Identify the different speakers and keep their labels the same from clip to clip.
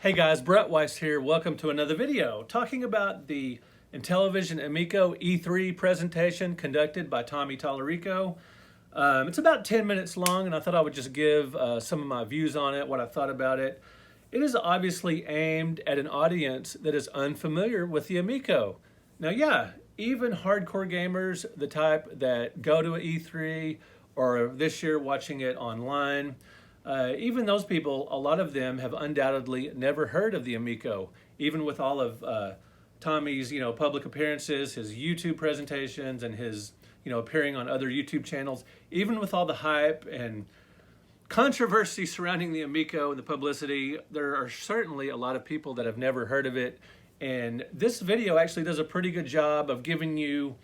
Speaker 1: Hey guys, Brett Weiss here. Welcome to another video talking about the Intellivision Amico E3 presentation conducted by Tommy Tallarico. It's about 10 minutes long, and I thought I would just give some of my views on it, what I thought about it. It is obviously aimed at an audience that is unfamiliar with the Amico. Now, yeah, even hardcore gamers, the type that go to an E3 or this year watching it online, even those people, a lot of them have undoubtedly never heard of the Amico, even with all of Tommy's, public appearances, his YouTube presentations, and his, appearing on other YouTube channels. Even with all the hype and controversy surrounding the Amico and the publicity, there are certainly a lot of people that have never heard of it. And this video actually does a pretty good job of giving you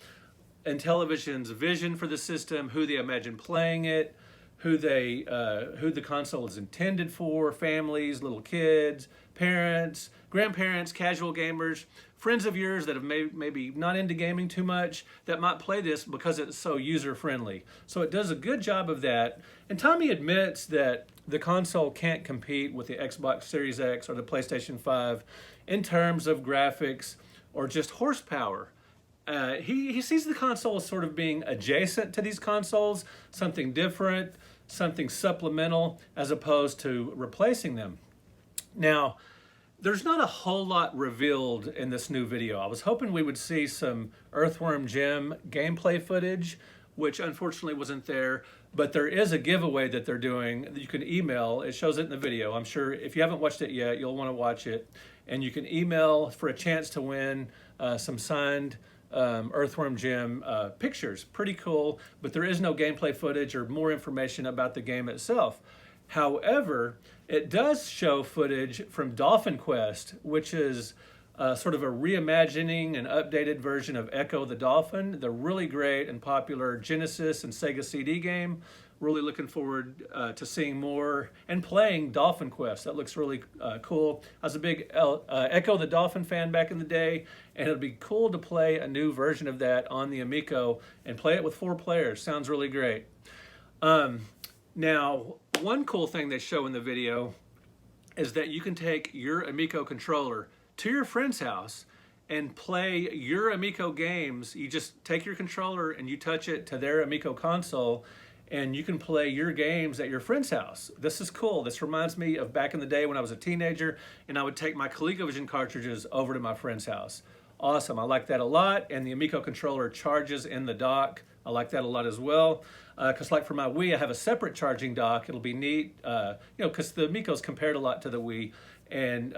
Speaker 1: Intellivision's vision for the system, who they imagine playing it, who the console is intended for, families, little kids, parents, grandparents, casual gamers, friends of yours that have maybe not into gaming too much that might play this because it's so user-friendly. So it does a good job of that. And Tommy admits that the console can't compete with the Xbox Series X or the PlayStation 5 in terms of graphics or just horsepower. He sees the console as sort of being adjacent to these consoles, something different, something supplemental, as opposed to replacing them. Now, there's not a whole lot revealed in this new video. I was hoping we would see some Earthworm Jim gameplay footage, which unfortunately wasn't there, but there is a giveaway that they're doing that you can email. It shows it in the video. I'm sure if you haven't watched it yet, you'll want to watch it. And you can email for a chance to win some signed Earthworm Jim pictures. Pretty cool, but there is no gameplay footage or more information about the game itself. However, it does show footage from Dolphin Quest, which is sort of a reimagining and updated version of Echo the Dolphin, the really great and popular Genesis and Sega CD game. Really looking forward to seeing more and playing Dolphin Quest. That looks really cool. I was a big Echo the Dolphin fan back in the day, and it'd be cool to play a new version of that on the Amico and play it with 4 players. Sounds really great. Now, one cool thing they show in the video is that you can take your Amico controller to your friend's house and play your Amico games. You just take your controller and you touch it to their Amico console, and you can play your games at your friend's house. This is cool. This reminds me of back in the day when I was a teenager and I would take my ColecoVision cartridges over to my friend's house. Awesome, I like that a lot. And the Amico controller charges in the dock. I like that a lot as well. Because like for my Wii, I have a separate charging dock. It'll be neat, because the Amico's compared a lot to the Wii. And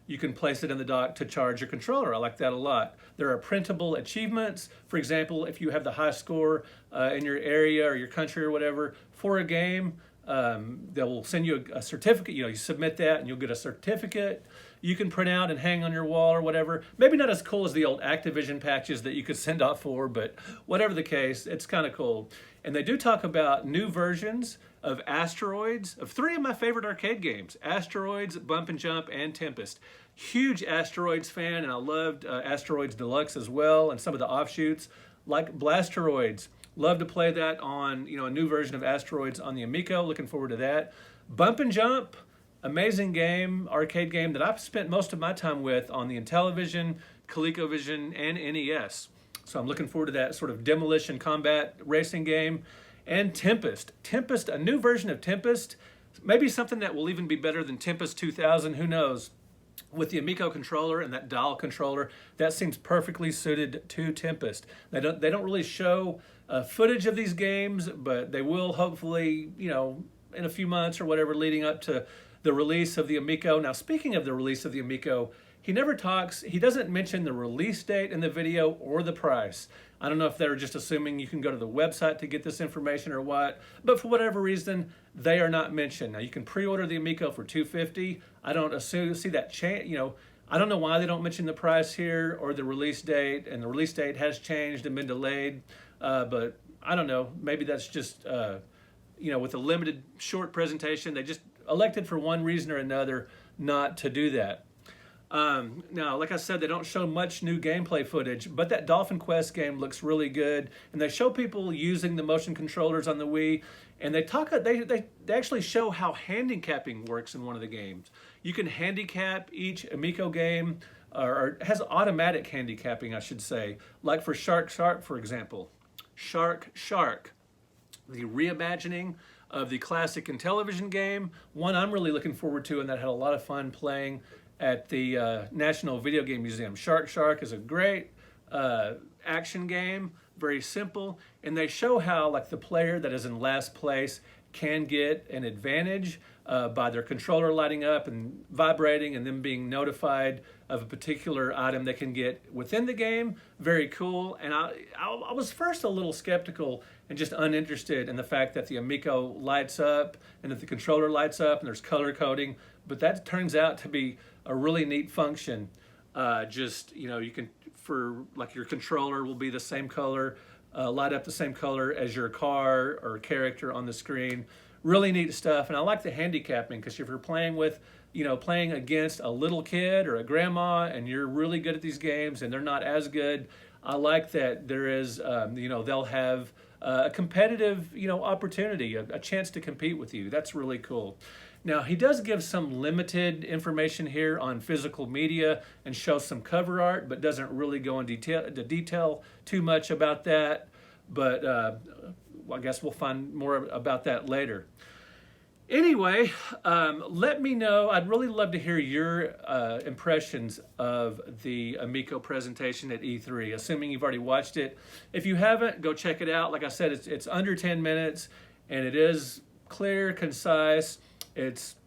Speaker 1: you can place it in the dock to charge your controller. I like that a lot. There are printable achievements. For example, if you have the high score in your area or your country or whatever for a game, they'll send you a certificate. You submit that and you'll get a certificate you can print out and hang on your wall or whatever. Maybe not as cool as the old Activision patches that you could send off for, but whatever the case, it's kind of cool. And they do talk about new versions of Asteroids, of 3 of my favorite arcade games, Asteroids, Bump and Jump, and Tempest. Huge Asteroids fan, and I loved Asteroids Deluxe as well, and some of the offshoots, like Blasteroids. Love to play that on, a new version of Asteroids on the Amico. Looking forward to that. Bump and Jump, amazing game, arcade game that I've spent most of my time with on the Intellivision, ColecoVision, and NES. So I'm looking forward to that sort of demolition combat racing game. And Tempest. Tempest, a new version of Tempest, maybe something that will even be better than Tempest 2000, who knows? With the Amico controller and that dial controller, that seems perfectly suited to Tempest. They don't really show footage of these games, but they will hopefully, in a few months or whatever leading up to the release of the Amico. Now, speaking of the release of the Amico, he doesn't mention the release date in the video or the price. I don't know if they're just assuming you can go to the website to get this information or what, but for whatever reason, they are not mentioned. Now, you can pre-order the Amico for $250. I don't see that change. I don't know why they don't mention the price here or the release date, and the release date has changed and been delayed, but I don't know. Maybe that's just, with a limited short presentation, they just elected for one reason or another not to do that. Now, like I said, they don't show much new gameplay footage, but that Dolphin Quest game looks really good, and they show people using the motion controllers on the Wii, and they actually show how handicapping works in one of the games. You can handicap each Amico game, or it has automatic handicapping, I should say, like for Shark, for example. Shark, the reimagining of the classic Intellivision game, one I'm really looking forward to and that I had a lot of fun playing at the National Video Game Museum. Shark is a great action game, very simple, and they show how like the player that is in last place can get an advantage by their controller lighting up and vibrating and them being notified of a particular item they can get within the game. Very cool. And I was first a little skeptical and just uninterested in the fact that the Amico lights up and that the controller lights up and there's color coding, but that turns out to be a really neat function. You can, for like your controller will be the same color, light up the same color as your car or character on the screen. Really neat stuff. And I like the handicapping because if you're playing with, playing against a little kid or a grandma and you're really good at these games and they're not as good, I like that there is, they'll have a competitive, opportunity, a chance to compete with you. That's really cool. Now, he does give some limited information here on physical media and show some cover art, but doesn't really go into detail too much about that. But I guess we'll find more about that later. Anyway, let me know. I'd really love to hear your impressions of the Amico presentation at E3, assuming you've already watched it. If you haven't, go check it out. Like I said, it's under 10 minutes, and it is clear, concise. It's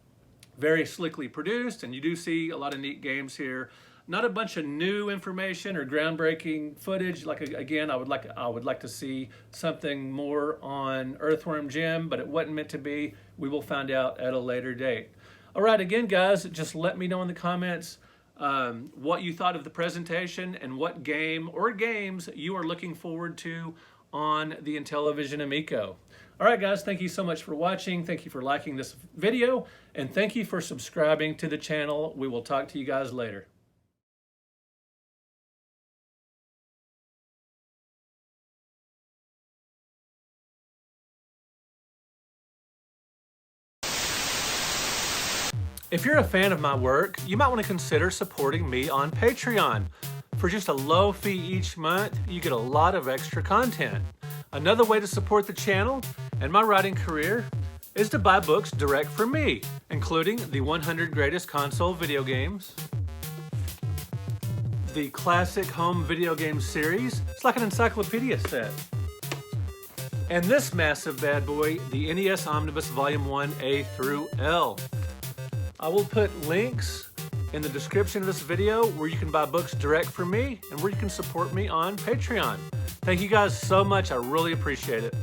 Speaker 1: very slickly produced, and you do see a lot of neat games here. Not a bunch of new information or groundbreaking footage. Like again, I would like to see something more on Earthworm Jim, but it wasn't meant to be. We will find out at a later date. All right, again, guys, just let me know in the comments what you thought of the presentation and what game or games you are looking forward to on the Intellivision Amico. All right, guys, thank you so much for watching. Thank you for liking this video, and thank you for subscribing to the channel. We will talk to you guys later. If you're a fan of my work, you might want to consider supporting me on Patreon. For just a low fee each month, you get a lot of extra content. Another way to support the channel and my writing career is to buy books direct from me, including the 100 Greatest Console Video Games, the Classic Home Video Game Series. It's like an encyclopedia set. And this massive bad boy, the NES Omnibus Volume 1 A through L. I will put links in the description of this video where you can buy books direct from me and where you can support me on Patreon. Thank you guys so much. I really appreciate it.